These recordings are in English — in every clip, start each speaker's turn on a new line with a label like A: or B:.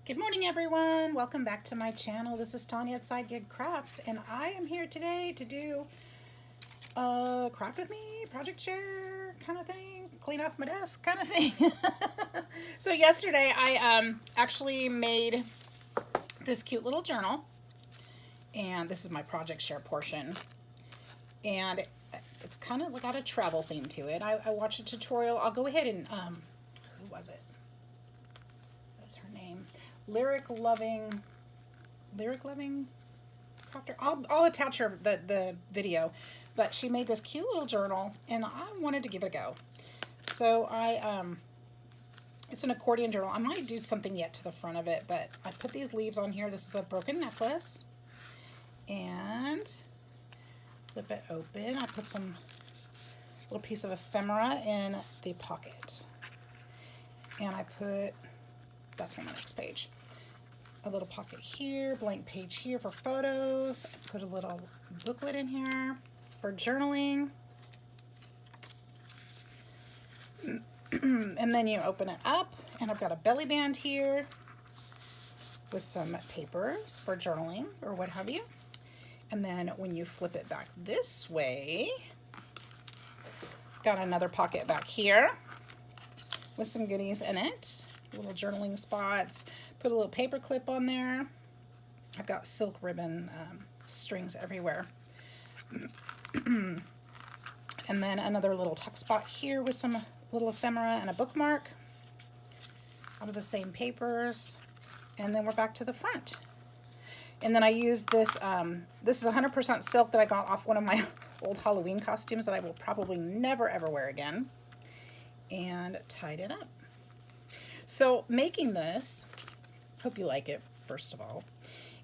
A: Good morning, everyone. Welcome back to my channel. This is Tanya at Side Gig Crafts, and I am here today to do a craft with me, project share kind of thing, clean off my desk kind of thing. So yesterday I actually made this cute little journal, and this is my project share portion, and it's kind of got a travel theme to it. I watched a tutorial. I'll go ahead and who was it? What was her name? Lyric loving crafter. I'll attach her the video, but she made this cute little journal and I wanted to give it a go. So it's an accordion journal. I might do something yet to the front of it, but I put these leaves on here. This is a broken necklace, and flip it open. I put some little piece of ephemera in the pocket, and I put, that's on the next page, a little pocket here, blank page here for photos. I put a little booklet in here for journaling. And then you open it up, and I've got a belly band here with some papers for journaling or what have you. And then when you flip it back this way, got another pocket back here with some goodies in it, little journaling spots. Put a little paper clip on there. I've got silk ribbon strings everywhere. And then another little tuck spot here with some little ephemera and a bookmark out of the same papers. And then we're back to the front. And then I used this, this is 100% silk that I got off one of my old Halloween costumes that I will probably never ever wear again, and tied it up. So making this, hope you like it, first of all.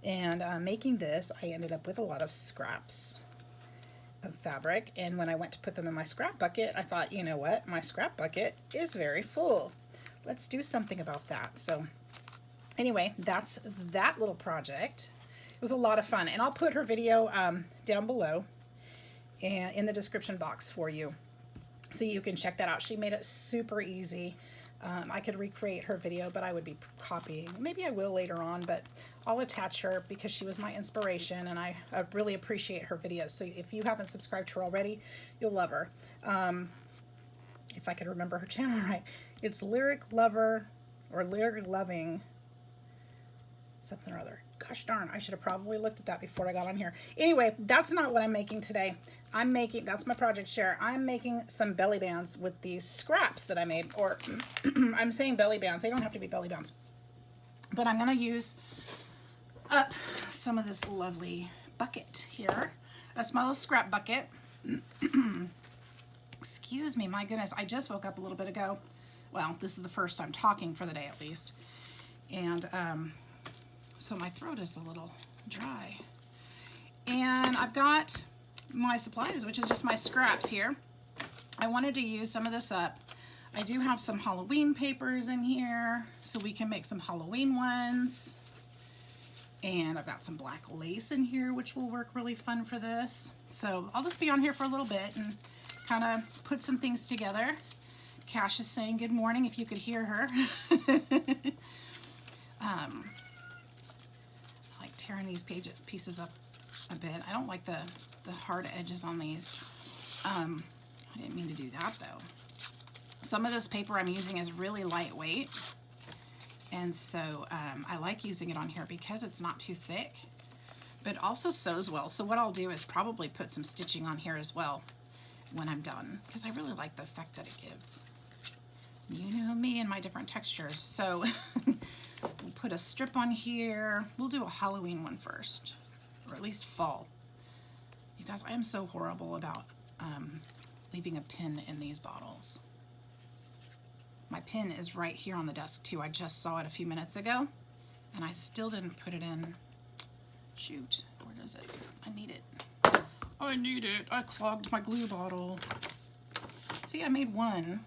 A: And making this, I ended up with a lot of scraps of fabric. And when I went to put them in my scrap bucket, I thought, you know what? My scrap bucket is very full. Let's do something about that. So anyway, that's that little project. It was a lot of fun. And I'll put her video down below and in the description box for you, so you can check that out. She made it super easy. I could recreate her video, but I would be copying. Maybe I will later on, but I'll attach her because she was my inspiration, and I really appreciate her videos. So if you haven't subscribed to her already, you'll love her. If I could remember her channel right, it's Lyric Lover or Lyric Loving something or other. Gosh darn, I should have probably looked at that before I got on here. Anyway, that's not what I'm making today. That's my project share. I'm making some belly bands with these scraps that I made, or I'm saying belly bands. They don't have to be belly bands. But I'm going to use up some of this lovely bucket here. That's my little scrap bucket. Excuse me, my goodness, I just woke up a little bit ago. Well, this is the first time talking for the day at least. And so my throat is a little dry. And I've got my supplies, which is just my scraps here. I wanted to use some of this up. I do have some Halloween papers in here, so we can make some Halloween ones. And I've got some black lace in here, which will work really fun for this. So I'll just be on here for a little bit and kind of put some things together. Cash is saying good morning, if you could hear her. I like tearing these pieces up a bit. I don't like the hard edges on these. I didn't mean to do that though. Some of this paper I'm using is really lightweight, and so I like using it on here because it's not too thick, but it also sews well. So what I'll do is probably put some stitching on here as well when I'm done, because I really like the effect that it gives. You know me and my different textures. So we'll put a strip on here. We'll do a Halloween one first, or at least fall. You guys, I am so horrible about leaving a pin in these bottles. My pin is right here on the desk too. I just saw it a few minutes ago, and I still didn't put it in. Shoot, where is it? I need it. I need it. I clogged my glue bottle. See, I made one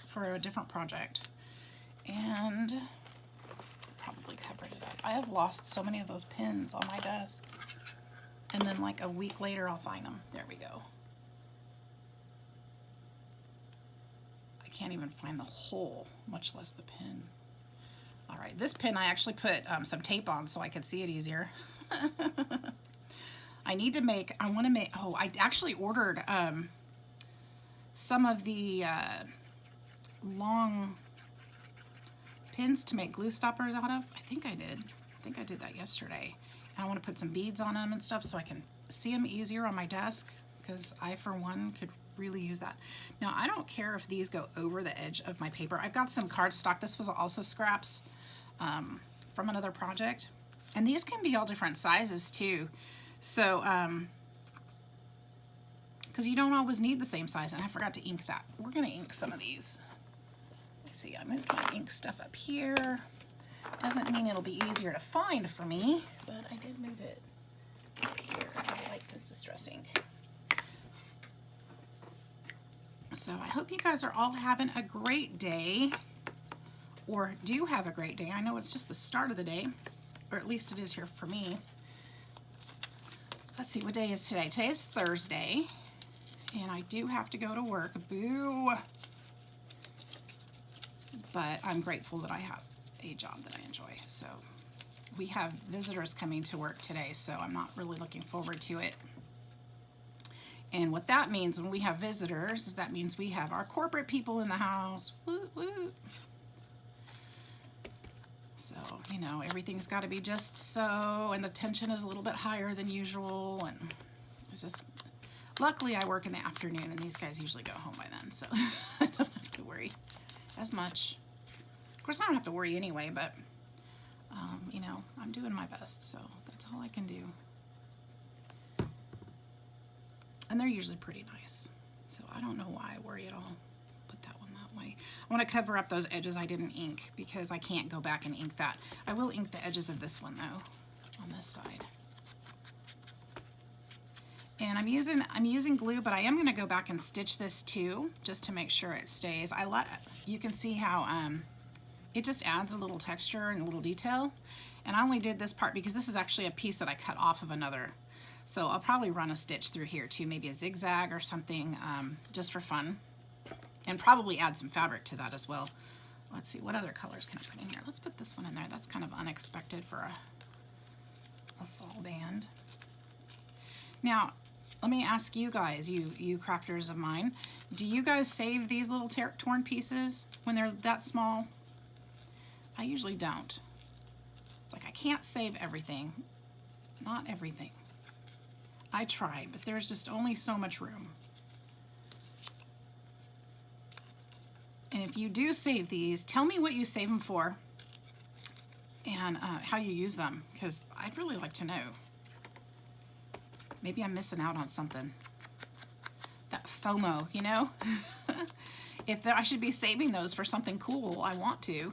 A: for a different project, and probably covered it up. I have lost so many of those pins on my desk, and then like a week later I'll find them. There we go. I can't even find the hole, much less the pin. All right. right, this pen I actually put some tape on so I could see it easier. I want to make, oh, I actually ordered some of the long pins to make glue stoppers out of. I think I did that yesterday. And I want to put some beads on them and stuff so I can see them easier on my desk, because I, for one, could really use that. Now, I don't care if these go over the edge of my paper. I've got some cardstock. This was also scraps from another project. And these can be all different sizes too. So, because you don't always need the same size. And I forgot to ink that. We're going to ink some of these. Let's see, I moved my ink stuff up here. Doesn't mean it'll be easier to find for me, but I did move it up here. I like this Distress ink. So I hope you guys are all having a great day, or do have a great day. I know it's just the start of the day, or at least it is here for me. Let's see, what day is today? Today is Thursday, and I do have to go to work. Boo! But I'm grateful that I have a job that I enjoy. So we have visitors coming to work today, so I'm not really looking forward to it. And what that means when we have visitors is that means we have our corporate people in the house. Woo, woo. So, you know, everything's got to be just so, and the tension is a little bit higher than usual, and it's just, luckily I work in the afternoon and these guys usually go home by then, so I don't have to worry as much. Of course, I don't have to worry anyway, but, you know, I'm doing my best, so that's all I can do. And they're usually pretty nice, so I don't know why I worry at all. Put that one that way. I want to cover up those edges I didn't ink because I can't go back and ink that. I will ink the edges of this one though, on this side. And I'm using glue, but I am going to go back and stitch this too, just to make sure it stays. You can see how it just adds a little texture and a little detail. And I only did this part because this is actually a piece that I cut off of another. So I'll probably run a stitch through here too, maybe a zigzag or something, just for fun. And probably add some fabric to that as well. Let's see, what other colors can I put in here? Let's put this one in there. That's kind of unexpected for a fall band. Now, let me ask you guys, you crafters of mine, do you guys save these little torn pieces when they're that small? I usually don't. It's like I can't save everything. Not everything. I try, but there's just only so much room. And if you do save these, tell me what you save them for and how you use them, because I'd really like to know. Maybe I'm missing out on something. That FOMO, you know? I should be saving those for something cool, I want to.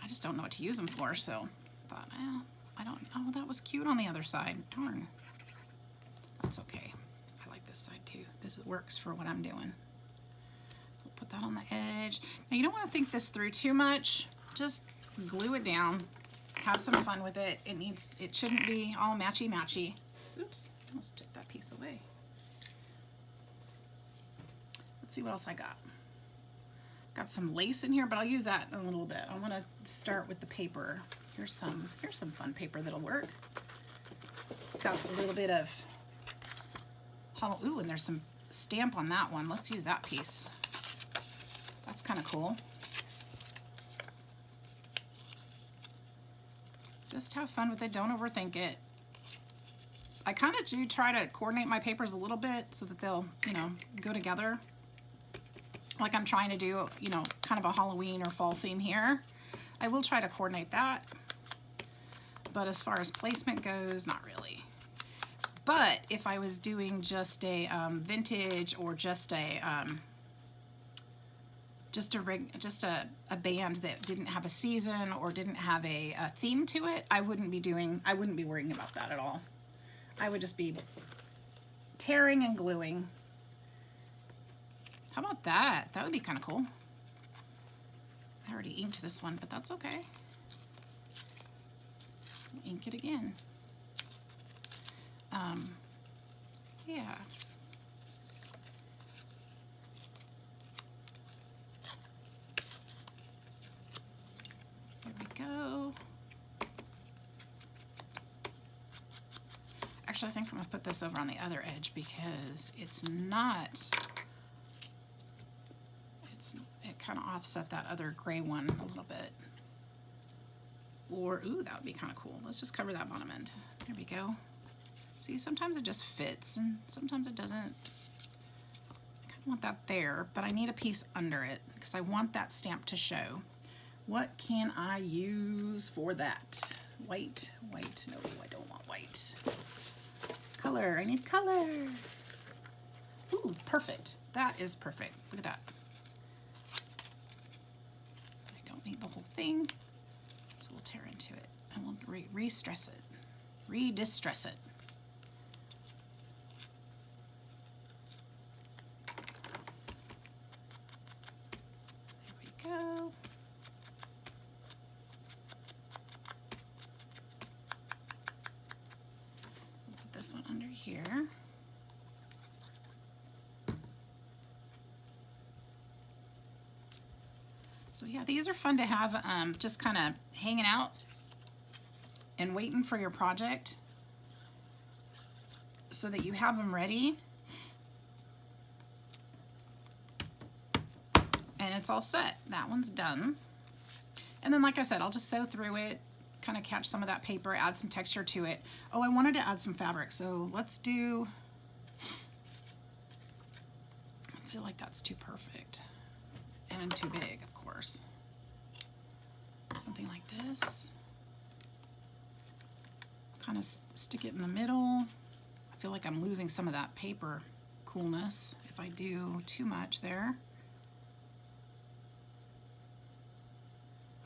A: I just don't know what to use them for, so I thought, I don't, oh, that was cute on the other side. Darn. That's okay. I like this side too. This works for what I'm doing. We'll put that on the edge. Now you don't want to think this through too much. Just glue it down. Have some fun with it. It shouldn't be all matchy-matchy. Oops, I almost took that piece away. Let's see what else I got. Got some lace in here, but I'll use that in a little bit. I want to start with the paper. Here's some fun paper that'll work. It's got a little bit of hollow. Ooh, and there's some stamp on that one. Let's use that piece. That's kind of cool. Just have fun with it. Don't overthink it. I kind of do try to coordinate my papers a little bit so that they'll, you know, go together. Like I'm trying to do, you know, kind of a Halloween or fall theme here. I will try to coordinate that. But as far as placement goes, not really. But if I was doing just a vintage or just a band that didn't have a season or didn't have a theme to it, I wouldn't be worrying about that at all. I would just be tearing and gluing. How about that? That would be kind of cool. I already inked this one, but that's okay. Ink it again. Yeah. Actually, I think I'm going to put this over on the other edge because it's not, it kind of offset that other gray one a little bit. Or, ooh, that would be kind of cool. Let's just cover that bottom end. There we go. See, sometimes it just fits and sometimes it doesn't. I kind of want that there, but I need a piece under it because I want that stamp to show. What can I use for that? White, white, no, I don't want white. Color, I need color. Ooh, perfect. That is perfect. Look at that. I don't need the whole thing, so we'll tear into it and we'll re-stress it, re-distress it. There we go. Put this one under here. So yeah, these are fun to have just kind of hanging out and waiting for your project so that you have them ready and it's all set. That one's done. And then like I said, I'll just sew through it, kind of catch some of that paper, add some texture to it. Oh, I wanted to add some fabric, so let's do, I feel like that's too perfect and too big, of course. Something like this. Kind of stick it in the middle. I feel like I'm losing some of that paper coolness if I do too much there.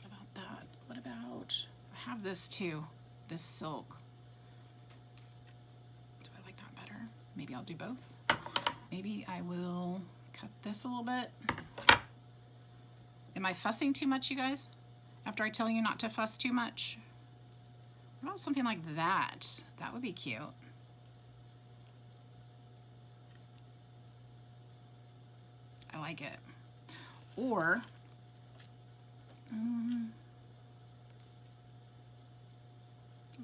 A: What about that? What about, I have this too, this silk. Do I like that better? Maybe I'll do both. Maybe I will cut this a little bit. Am I fussing too much, you guys? After I tell you not to fuss too much? What about something like that? That would be cute. I like it. Or, I'm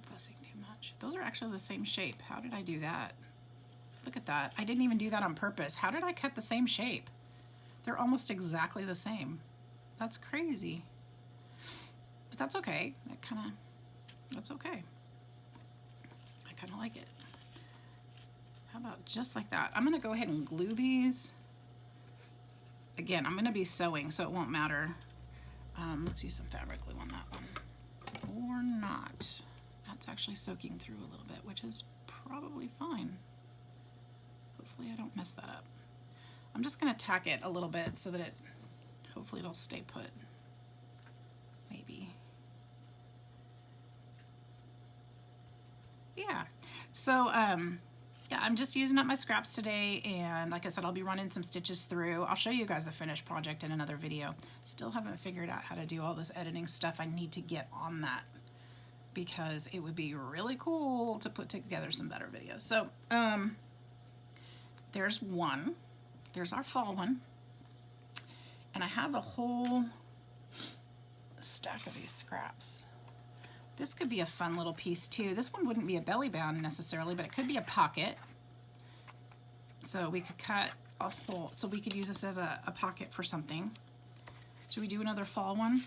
A: fussing too much. Those are actually the same shape. How did I do that? Look at that. I didn't even do that on purpose. How did I cut the same shape? They're almost exactly the same. That's crazy. But that's okay. That's okay. I kind of like it. How about just like that? I'm going to go ahead and glue these. Again, I'm going to be sewing, so it won't matter. Let's use some fabric glue on that one. Or not. That's actually soaking through a little bit, which is probably fine. Hopefully I don't mess that up. I'm just going to tack it a little bit so that it, hopefully it'll stay put. Maybe. Yeah. So, yeah, I'm just using up my scraps today, and like I said, I'll be running some stitches through. I'll show you guys the finished project in another video. Still haven't figured out how to do all this editing stuff. I need to get on that because it would be really cool to put together some better videos. So, there's one. There's our fall one. And I have a whole stack of these scraps. This could be a fun little piece too. This one wouldn't be a belly band necessarily, but it could be a pocket. So we could cut a hole, so we could use this as a pocket for something. Should we do another fall one?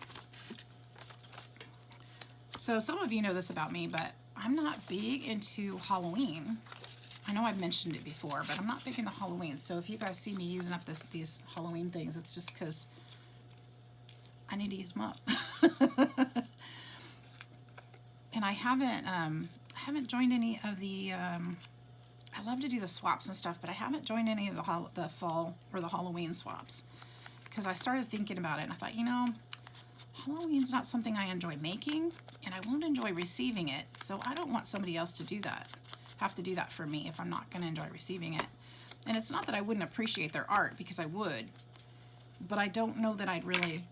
A: So some of you know this about me, but I'm not big into Halloween. I know I've mentioned it before, but I'm not big into Halloween. So if you guys see me using up these Halloween things, it's just because I need to use them up. And I haven't joined any of the, I love to do the swaps and stuff, but I haven't joined any of the fall or the Halloween swaps because I started thinking about it and I thought, you know, Halloween's not something I enjoy making and I won't enjoy receiving it, so I don't want somebody else to do that, have to do that for me if I'm not going to enjoy receiving it. And it's not that I wouldn't appreciate their art, because I would, but I don't know that I'd really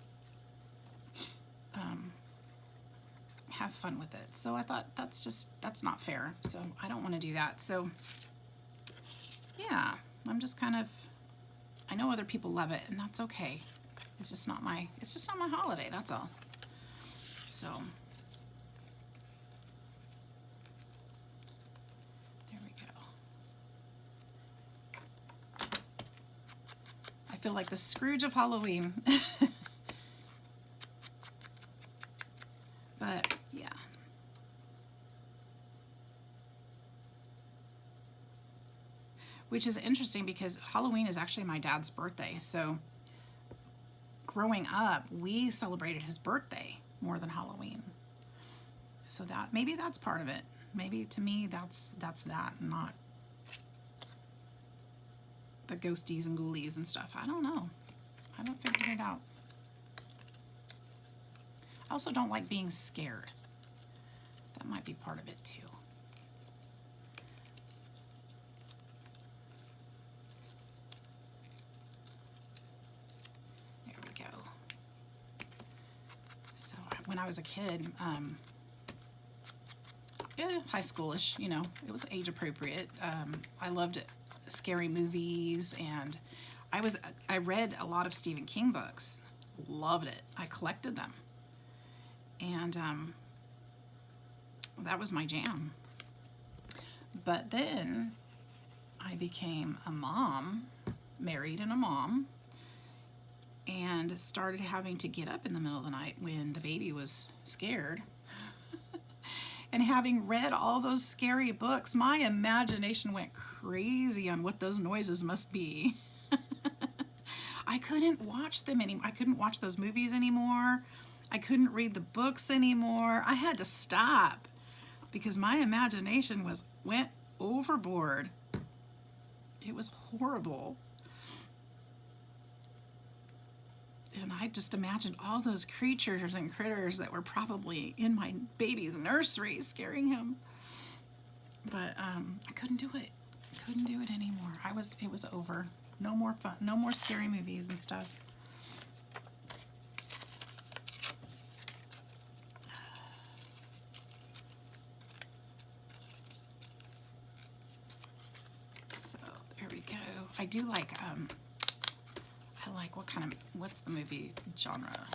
A: have fun with it. So I thought that's not fair, so I don't want to do that. So yeah, I'm just kind of, I know other people love it and that's okay. It's just not my holiday, that's all. So there we feel like the Scrooge of Halloween. But yeah. Which is interesting because Halloween is actually my dad's birthday. So growing up, we celebrated his birthday more than Halloween. So that maybe that's part of it. Maybe to me that's that, not the ghosties and ghoulies and stuff. I don't know. I haven't figured it out. I also don't like being scared. That might be part of it too. There we go. So when I was a kid, high schoolish, you know, it was age appropriate. I loved scary movies, and I read a lot of Stephen King books. Loved it. I collected them. And that was my jam. But then I became a mom, married and a mom, and started having to get up in the middle of the night when the baby was scared. And having read all those scary books, my imagination went crazy on what those noises must be. I couldn't watch them anymore. I couldn't watch those movies anymore. I couldn't read the books anymore. I had to stop because my imagination went overboard. It was horrible. And I just imagined all those creatures and critters that were probably in my baby's nursery scaring him. But I couldn't do it. I couldn't do it anymore. It was over. No more fun. No more scary movies and stuff. So there we go. I do like what's the movie genre?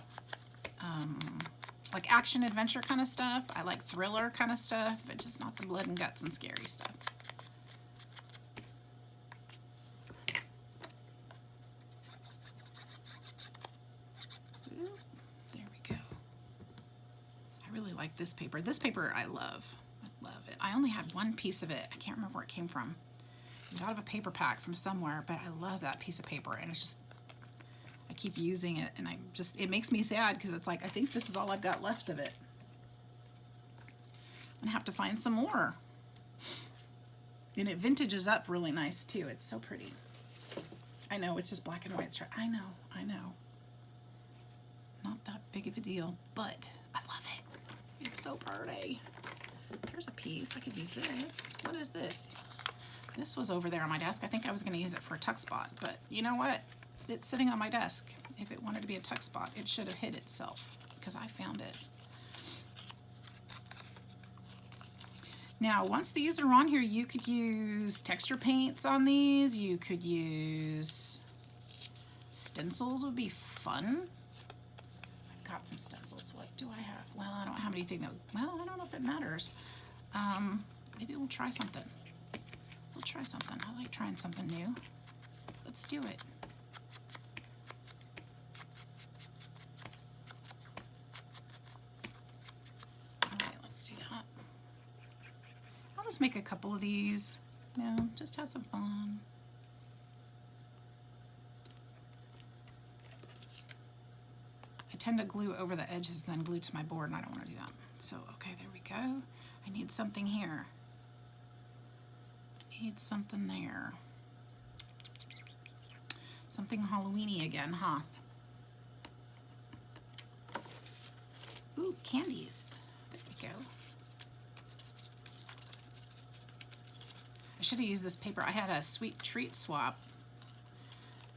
A: Like action adventure kind of stuff. I like thriller kind of stuff, but just not the blood and guts and scary stuff. Ooh, there we go. I really like this paper. This paper I love. I love it. I only had one piece of it. I can't remember where it came from. It was out of a paper pack from somewhere, but I love that piece of paper, and it's just, I keep using it, and it makes me sad because it's like, I think this is all I've got left of it. I'm gonna have to find some more. And it vintages up really nice too. It's so pretty. I know, it's just black and white strip. I know. Not that big of a deal, but I love it. It's so pretty. Here's a piece. I could use this. What is this? This was over there on my desk. I think I was going to use it for a tuck spot, but you know what? It's sitting on my desk. If it wanted to be a tuck spot, it should have hid itself because I found it. Now, once these are on here, you could use texture paints on these. You could use stencils would be fun. I've got some stencils. What do I have? Well, I don't have anything that, well, I don't know if it matters. Maybe we'll try something. We'll try something. I like trying something new. Let's do it. All right, let's do that. I'll just make a couple of these. You know, just have some fun. I tend to glue over the edges and then glue to my board, and I don't want to do that. So, okay, there we go. I need something here. Need something there. Something Halloween-y again, huh? Ooh, candies. There we go. I should have used this paper. I had a sweet treat swap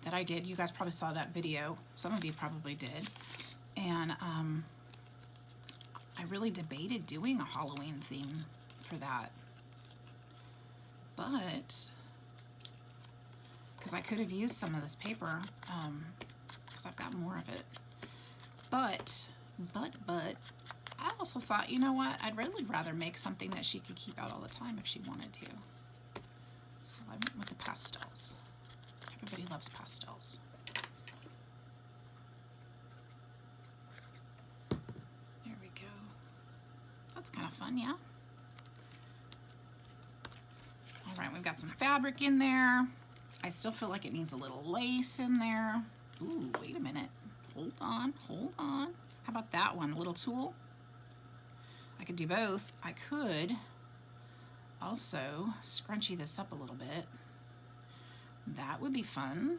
A: that I did. You guys probably saw that video. Some of you probably did. And I really debated doing a Halloween theme for that. But, because I could have used some of this paper, because I've got more of it. But, I also thought, you know what, I'd really rather make something that she could keep out all the time if she wanted to. So I went with the pastels. Everybody loves pastels. kind of fun, yeah? All right, we've got some fabric in there. I still feel like it needs a little lace in there. Ooh, wait a minute. Hold on, hold on. How about that one, a little tulle? I could do both. I could also scrunchie this up a little bit. That would be fun.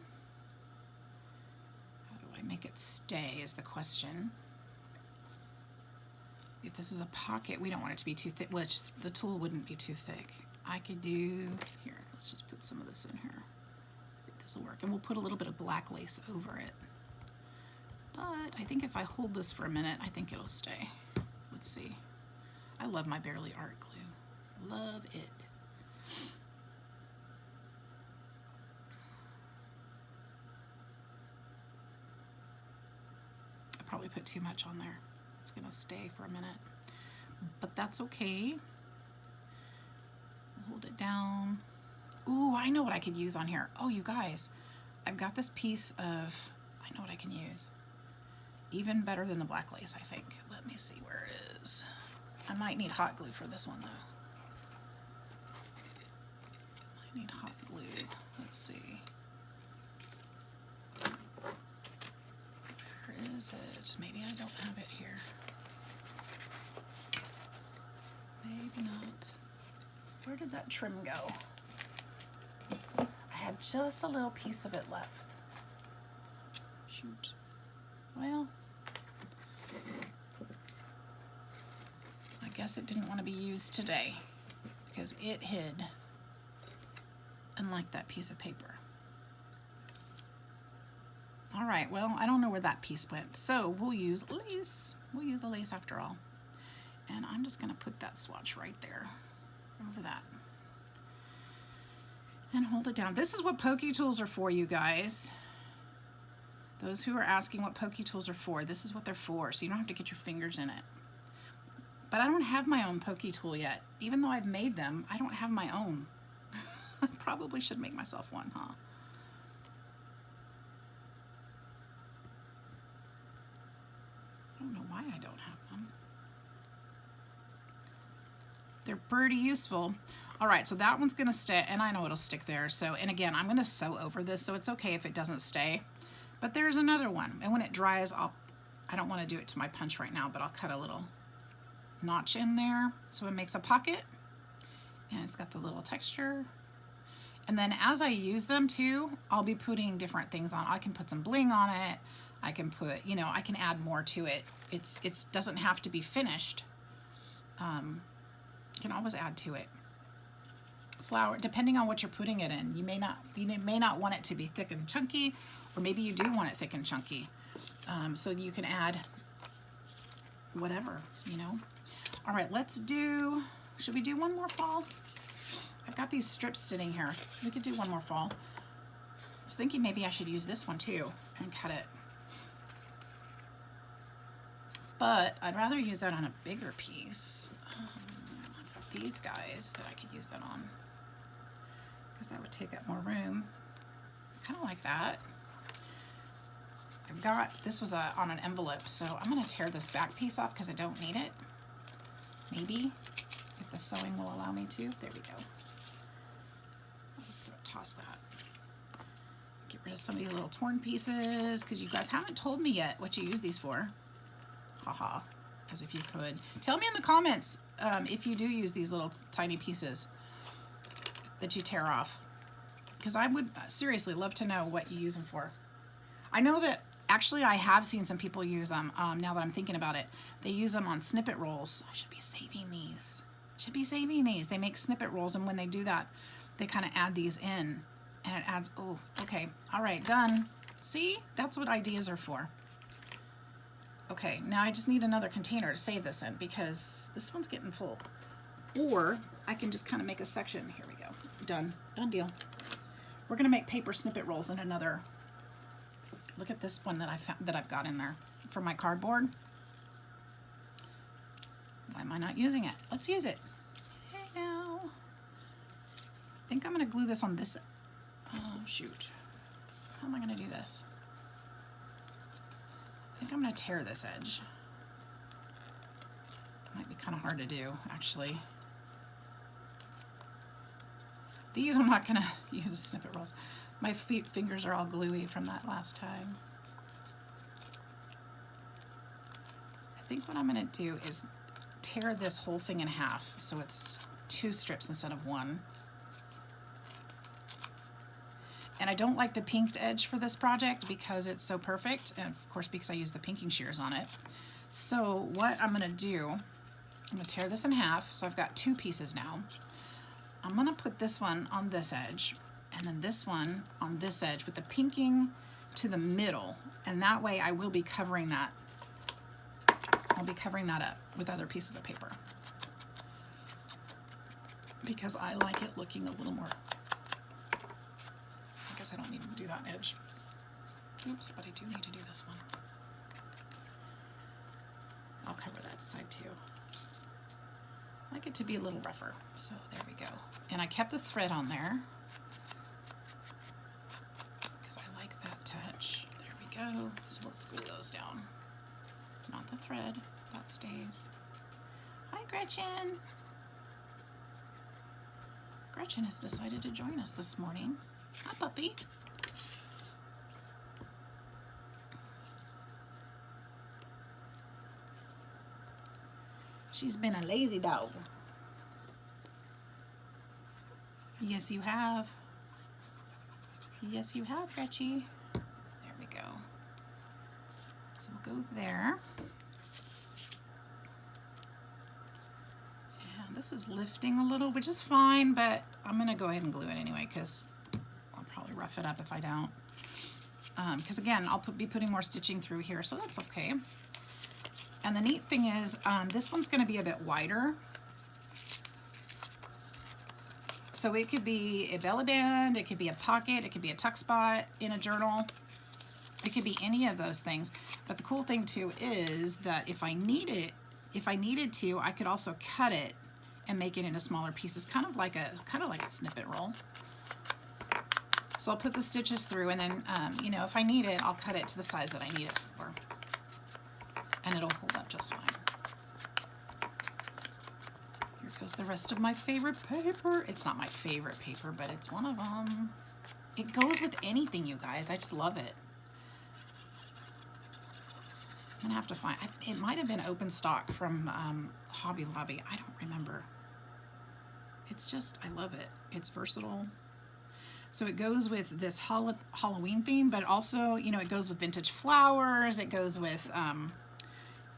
A: How do I make it stay is the question. If this is a pocket, we don't want it to be too thick, which the tulle wouldn't be too thick. I could do, here, let's just put some of this in here. I think this will work. And we'll put a little bit of black lace over it. But I think if I hold this for a minute, I think it'll stay. Let's see. I love my Barely Art glue. Love it. I probably put too much on there. It's gonna stay for a minute, but that's okay. Hold it down. Ooh, I know what I could use on here. Oh, you guys, I've got this piece of, I know what I can use. Even better than the black lace, I think. Let me see where it is. I might need hot glue for this one though. I need hot glue. Let's see. Where is it? Maybe I don't have it here. Maybe not. Where did that trim go? I had just a little piece of it left. Shoot. Well, I guess it didn't want to be used today because it hid unlike that piece of paper. All right, well, I don't know where that piece went, so we'll use lace. We'll use the lace after all. And I'm just gonna put that swatch right there over that and hold it down. This is what pokey tools are for, you guys. Those who are asking what pokey tools are for, this is what they're for, so you don't have to get your fingers in it. But I don't have my own pokey tool yet. Even though I've made them, I don't have my own. I probably should make myself one, huh? I don't know why I don't have one. They're pretty useful. All right, so that one's gonna stay, and I know it'll stick there. So, and again, I'm gonna sew over this, so it's okay if it doesn't stay. But there's another one, and when it dries, I don't wanna do it to my punch right now, but I'll cut a little notch in there so it makes a pocket, and it's got the little texture. And then as I use them too, I'll be putting different things on. I can put some bling on it. I can put, you know, I can add more to it. It doesn't have to be finished. You can always add to it. Flour, depending on what you're putting it in, you may not want it to be thick and chunky, or maybe you do want it thick and chunky. So you can add whatever, you know. All right, let's do, should we do one more fall? I've got these strips sitting here. We could do one more fall. I was thinking maybe I should use this one too and cut it. But I'd rather use that on a bigger piece. I've got these guys that I could use that on because that would take up more room. Kind of like that. I've got, this was on an envelope, so I'm gonna tear this back piece off because I don't need it. Maybe, if the sewing will allow me to. There we go. I'll just toss that. Get rid of some of these little torn pieces because you guys haven't told me yet what you use these for. Haha, as if you could. Tell me in the comments if you do use these little tiny pieces that you tear off, because I would seriously love to know what you use them for. I know that actually I have seen some people use them, now that I'm thinking about it. They use them on snippet rolls. I should be saving these. They make snippet rolls, and when they do that, they kind of add these in, and it adds, oh, okay, all right, done. See, that's what ideas are for. Okay, now I just need another container to save this in because this one's getting full. Or I can just kind of make a section. Here we go. Done deal. We're gonna make paper snippet rolls in another. Look at this one that I found, that I've got in there for my cardboard. Why am I not using it? Let's use it. Hey now. I think I'm gonna glue this on this. Oh shoot. How am I gonna do this? I think I'm gonna tear this edge. Might be kind of hard to do, actually. These I'm not going to use as snippet rolls. My fingers are all gluey from that last time. I think what I'm going to do is tear this whole thing in half so it's 2 strips instead of 1. And I don't like the pinked edge for this project because it's so perfect, and of course because I use the pinking shears on it. So what I'm going to do, I'm going to tear this in half, so I've got 2 pieces now. I'm going to put this one on this edge, and then this one on this edge with the pinking to the middle, and that way I will be covering that. I'll be covering that up with other pieces of paper because I like it looking a little more. I guess I don't need to do that edge. Oops, but I do need to do this one. I'll cover that side too. I like it to be a little rougher, so there we go. And I kept the thread on there because I like that touch. There we go. So let's glue those down. Not the thread, that stays. Hi, Gretchen. Gretchen has decided to join us this morning. Hi, puppy. She's been a lazy dog. Yes, you have. Yes, you have, Gretchy. There we go. So we'll go there. And this is lifting a little, which is fine, but I'm going to go ahead and glue it anyway because I'll probably rough it up if I don't. Because again, I'll be putting more stitching through here, so that's okay. And the neat thing is, this one's going to be a bit wider. So it could be a belly band, it could be a pocket, it could be a tuck spot in a journal. It could be any of those things. But the cool thing too is that if I needed to, I could also cut it and make it into smaller pieces, kind of like a snippet roll. So I'll put the stitches through, and then you know, if I need it, I'll cut it to the size that I need it for, and it'll hold up just fine. Here goes the rest of my favorite paper. It's not my favorite paper, but it's one of them. It goes with anything, you guys. I just love it. I'm gonna have to find, it might have been open stock from Hobby Lobby. I don't remember. It's just, I love it. It's versatile. So it goes with this Halloween theme, but also, you know, it goes with vintage flowers. It goes with,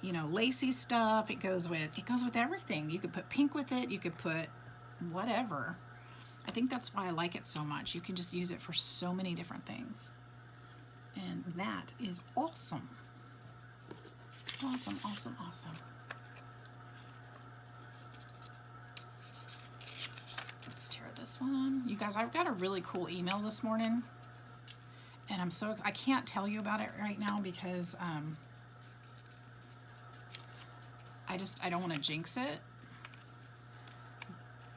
A: you know, lacy stuff. It goes with everything. You could put pink with it. You could put whatever. I think that's why I like it so much. You can just use it for so many different things. And that is awesome. Awesome, awesome, awesome. Let's tear this one. You guys, I've got a really cool email this morning, and I can't tell you about it right now because I don't want to jinx it,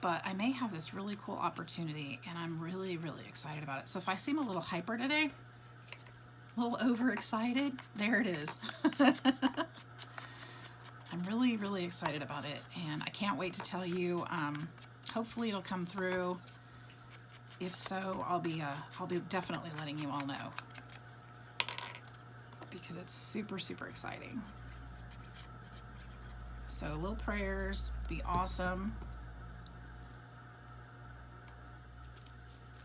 A: but I may have this really cool opportunity, and I'm really, really excited about it. So if I seem a little hyper today, a little overexcited, there it is. I'm really, really excited about it, and I can't wait to tell you. Hopefully it'll come through. If so, I'll be definitely letting you all know because it's super, super exciting. So little prayers, be awesome.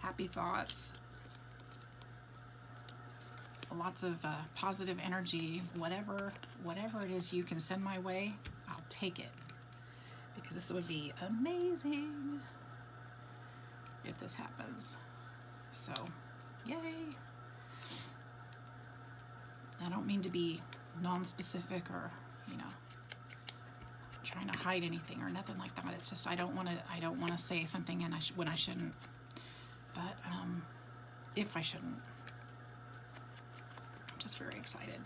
A: Happy thoughts. Lots of positive energy, whatever it is you can send my way, I'll take it. Because this would be amazing if this happens. So, yay. I don't mean to be non-specific or, you know, trying to hide anything or nothing like that. It's just I don't want to say something when I shouldn't. But if I shouldn't. I'm just very excited.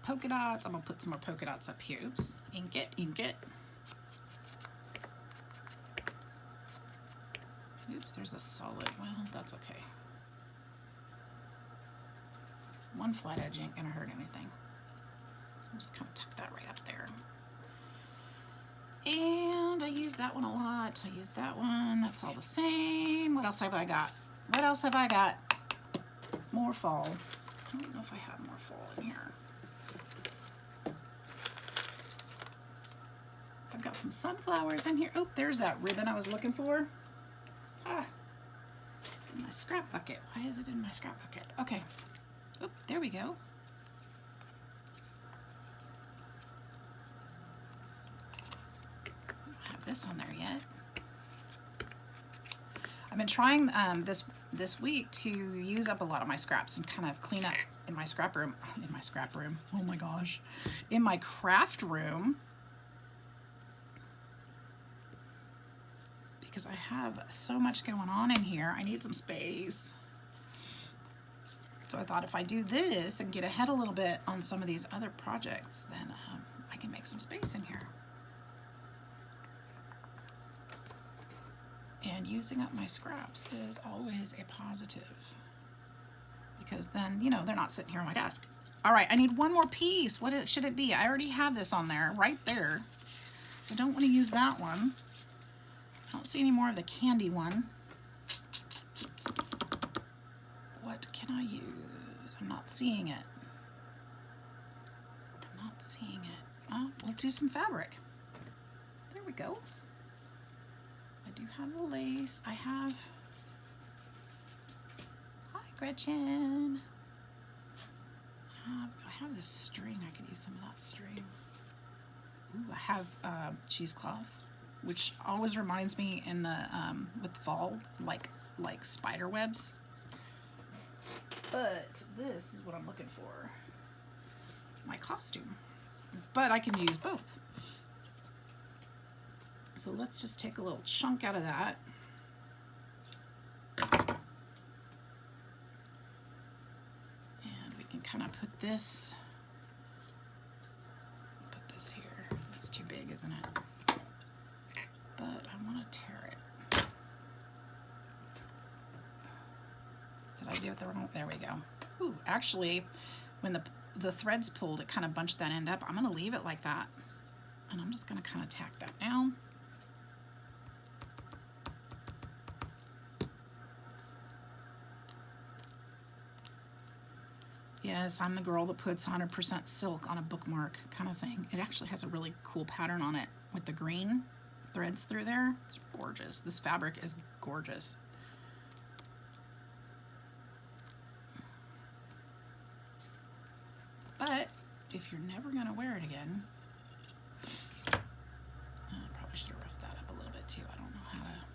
A: Polka dots. I'm gonna put some more polka dots up here. Oops, ink it. Oops, there's a solid. Well, that's okay. One flat edge ain't gonna hurt anything. I'll just kind of tuck that right up there. And I use that one a lot. I use that one. That's all the same. What else have I got? What else have I got? More fall. I don't know if I have more fall in here. I've got some sunflowers in here. Oh, there's that ribbon I was looking for. Ah, in my scrap bucket. Why is it in my scrap bucket? Okay. Oh, there we go. I don't have this on there yet. I've been trying this week to use up a lot of my scraps and kind of clean up in my scrap room. In my scrap room. Oh my gosh. In my craft room. Because I have so much going on in here. I need some space. So I thought if I do this and get ahead a little bit on some of these other projects, then I can make some space in here. And using up my scraps is always a positive. Because then, you know, they're not sitting here on my desk. All right, I need one more piece. What should it be? I already have this on there, right there. I don't want to use that one. I don't see any more of the candy one. What can I use? I'm not seeing it. I'm not seeing it. Oh, let's do some fabric. There we go. I do have the lace. I have... Hi, Gretchen. I have this string. I could use some of that string. Ooh, I have cheesecloth, which always reminds me in the with fall, like spider webs. But this is what I'm looking for. My costume. But I can use both. So let's just take a little chunk out of that. And we can kind of put this here. That's too big, isn't it? But I want to tear it. Did I do it the wrong? There we go. Ooh, actually, when the threads pulled, it kind of bunched that end up. I'm going to leave it like that. And I'm just going to kind of tack that down. Yes, I'm the girl that puts 100% silk on a bookmark kind of thing. It actually has a really cool pattern on it with the green threads through there. It's gorgeous. This fabric is gorgeous. But if you're never going to wear it again, I probably should have roughed that up a little bit too. I don't know how to.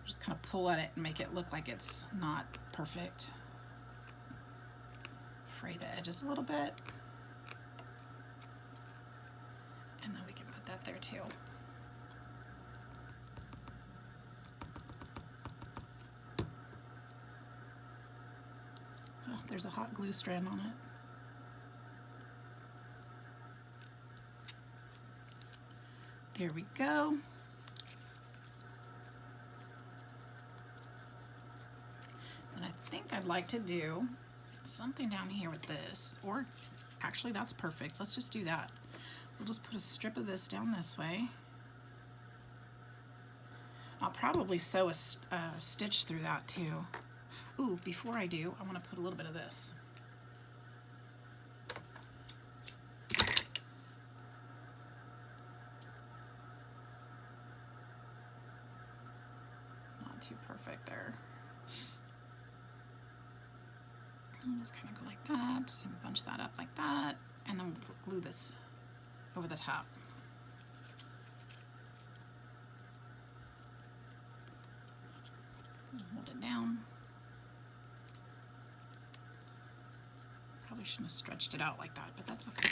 A: Just kind of pull at it and make it look like it's not perfect. Fray the edges a little bit. And then we can put that there too. Oh, there's a hot glue strand on it. There we go. And I think I'd like to do something down here with this, or actually that's perfect. Let's just do that. We'll just put a strip of this down this way. I'll probably sew a stitch through that too. Ooh, before I do, I want to put a little bit of this. Not too perfect there. And just kind of go like that, and bunch that up like that, and then we'll glue this over the top. Hold it down. Probably shouldn't have stretched it out like that, but that's okay.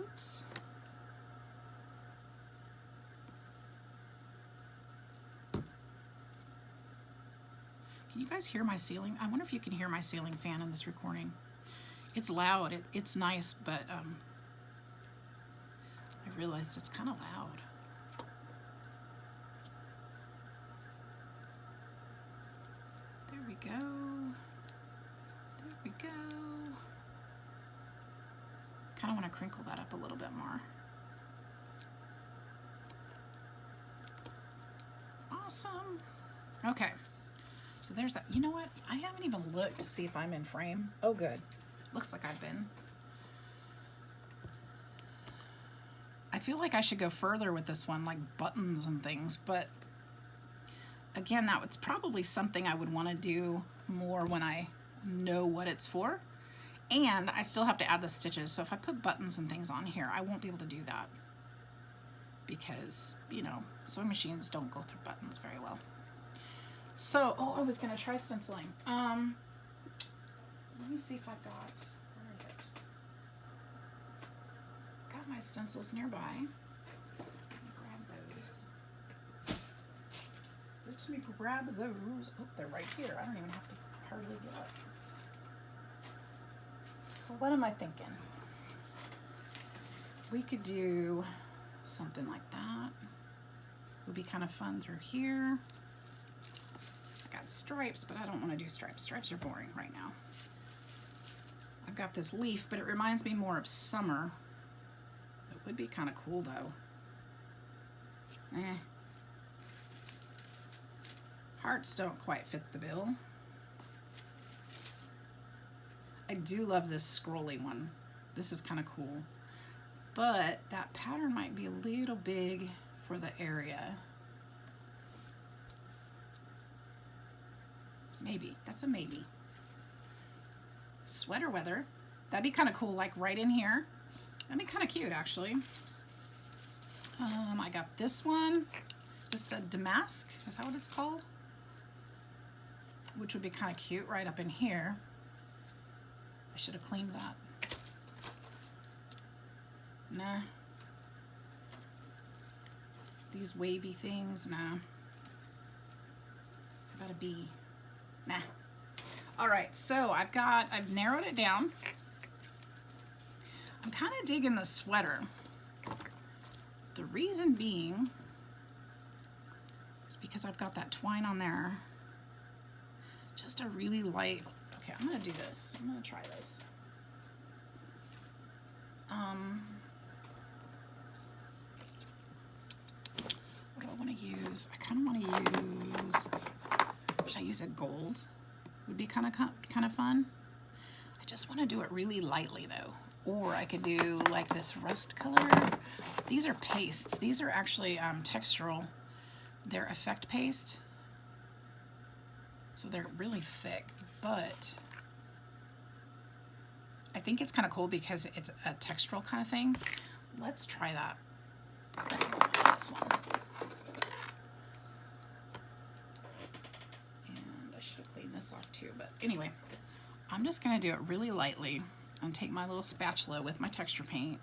A: Oops. Can you guys hear my ceiling? I wonder if you can hear my ceiling fan in this recording. It's loud. It's nice, but I realized it's kind of loud. kind of want to crinkle that up a little bit more. Awesome. Okay, so there's that. You know what? I haven't even looked to see if I'm in frame. Oh, good. Looks like I've been. I feel like I should go further with this one, like buttons and things, but again, that was probably something I would want to do more when I know what it's for. And I still have to add the stitches, so if I put buttons and things on here, I won't be able to do that because, you know, sewing machines don't go through buttons very well. So, oh, I was going to try stenciling. Let me see if I've got, where is it? Got my stencils nearby. Let me grab those. Let me grab those. Oh, they're right here. I don't even have to hardly get up. So what am I thinking? We could do something like that. Would be kind of fun through here. I got stripes, but I don't want to do stripes. Stripes are boring right now. I've got this leaf, but it reminds me more of summer. It would be kind of cool though. Hearts don't quite fit the bill. I do love this scrolly one. This is kind of cool. But that pattern might be a little big for the area. Maybe. That's a maybe. Sweater weather. That'd be kind of cool, like right in here. That'd be kind of cute, actually. I got this one. Just a damask. Is that what it's called? Which would be kind of cute right up in here. I should have cleaned that. Nah. These wavy things, nah. Got a bee. Nah. All right, so I've narrowed it down. I'm kind of digging the sweater. The reason being is because I've got that twine on there. Just a really light. Okay, I'm gonna do this. I'm gonna try this. What do I want to use? I kind of want to use. Should I use a gold? Would be kind of fun. I just want to do it really lightly though. Or I could do like this rust color. These are pastes. These are actually textural. They're effect paste. So they're really thick, but I think it's kind of cool because it's a textural kind of thing. Let's try that. This one. And I should have cleaned this off too, but anyway, I'm just gonna do it really lightly and take my little spatula with my texture paint.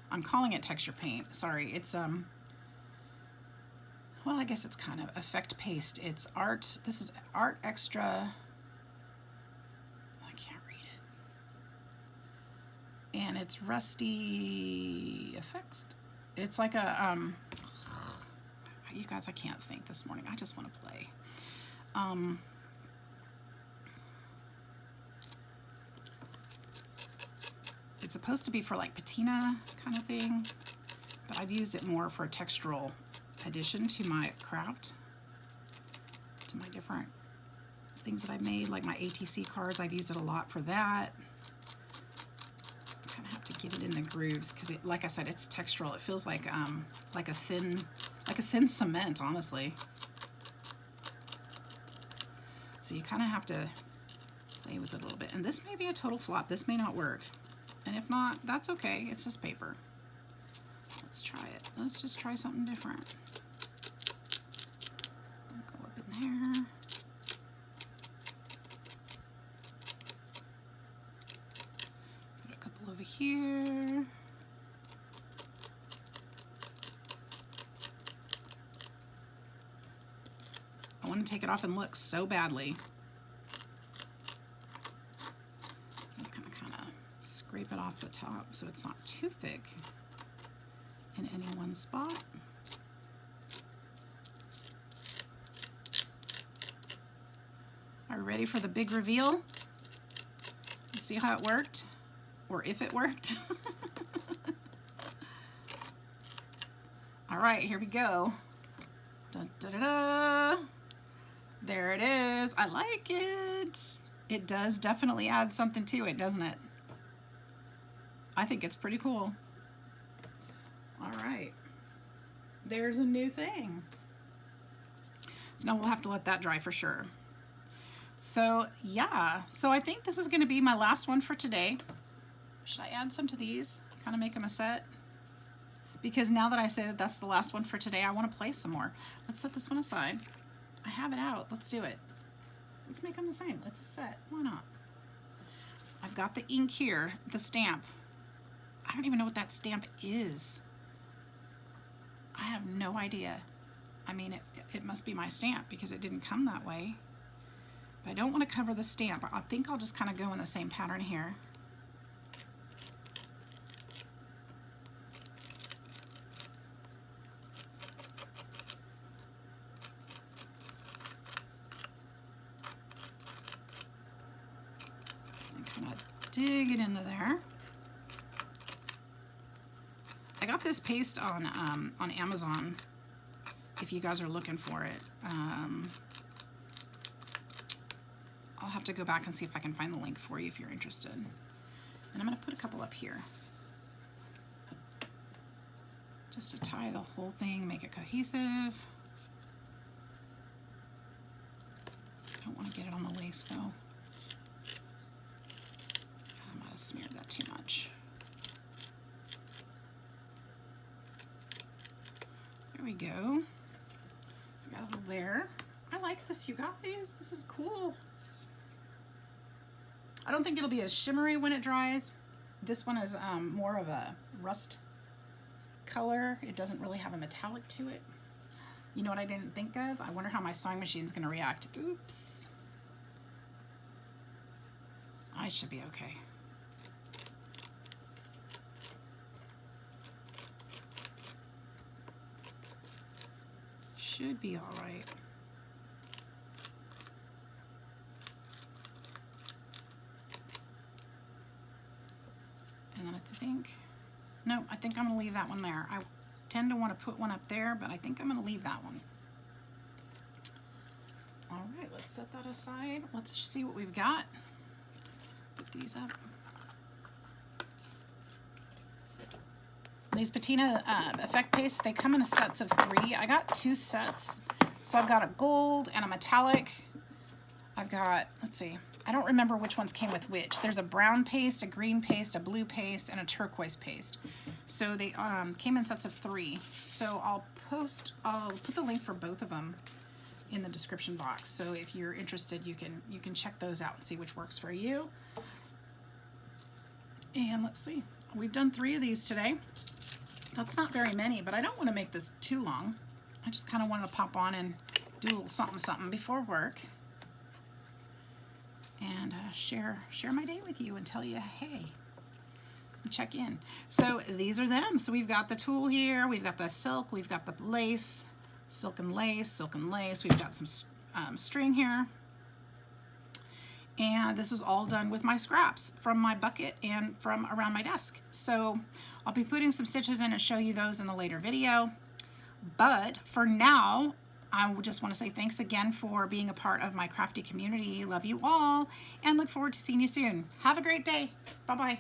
A: I'm calling it texture paint. Sorry, it's well, I guess it's kind of effect paste. It's art. This is Art Extra. I can't read it. And it's Rusty Effects. It's like a you guys, I can't think this morning. I just want to play. It's supposed to be for like patina kind of thing, but I've used it more for a textural addition to my craft, to my different things that I've made, like my ATC cards. I've used it a lot for that. I kind of have to get it in the grooves because, like I said, it's textural. It feels like a thin cement, honestly. So you kind of have to play with it a little bit. And this may be a total flop. This may not work. And if not, that's okay. It's just paper. Let's try it. Let's just try something different. I'll go up in there. Put a couple over here. I want to take it off and look so badly. Just kind of scrape it off the top so it's not too thick in any one spot. Are we ready for the big reveal? You see how it worked? or if it worked. All right, here we go. Dun, da, da, da. There it is. I like it. It does definitely add something to it, doesn't it? I think it's pretty cool. All right. There's a new thing. So now we'll have to let that dry for sure. So yeah, so I think this is going to be my last one for today. Should I add some to these? Kind of make them a set? Because now that I say that that's the last one for today, I want to play some more. Let's set this one aside. I have it out. Let's do it. Let's make them the same. It's a set. Why not? I've got the ink here, the stamp. I don't even know what that stamp is. I have no idea. I mean, it must be my stamp because it didn't come that way. But I don't want to cover the stamp. I think I'll just kind of go in the same pattern here. And kind of dig it into there. I got this paste on Amazon, if you guys are looking for it. I'll have to go back and see if I can find the link for you if you're interested. And I'm going to put a couple up here. Just to tie the whole thing, make it cohesive. I don't want to get it on the lace though. I might have smeared that too much. There we go. Got a little there. I like this, you guys. This is cool. I don't think it'll be as shimmery when it dries. This one is more of a rust color. It doesn't really have a metallic to it. You know what I didn't think of? I wonder how my sewing machine's gonna react. Oops. I should be okay. Should be all right. And then I think, no, I think I'm gonna leave that one there. I tend to want to put one up there, but I think I'm gonna leave that one. All right, let's set that aside. Let's see what we've got. Put these up. These patina effect pastes, they come in sets of 3. I got 2 sets. So I've got a gold and a metallic. I've got, let's see, I don't remember which ones came with which. There's a brown paste, a green paste, a blue paste, and a turquoise paste. So they came in sets of 3. So I'll put the link for both of them in the description box. So if you're interested, you can check those out and see which works for you. And let's see, we've done 3 of these today. That's not very many, but I don't want to make this too long. I just kind of wanted to pop on and do a little something before work and share my day with you and tell you, hey, check in. So these are them. So we've got the tulle here, we've got the silk, we've got the lace, silk and lace, we've got some string here. And this was all done with my scraps from my bucket and from around my desk. So I'll be putting some stitches in and show you those in a later video. But for now, I just want to say thanks again for being a part of my crafty community. Love you all and look forward to seeing you soon. Have a great day. Bye-bye.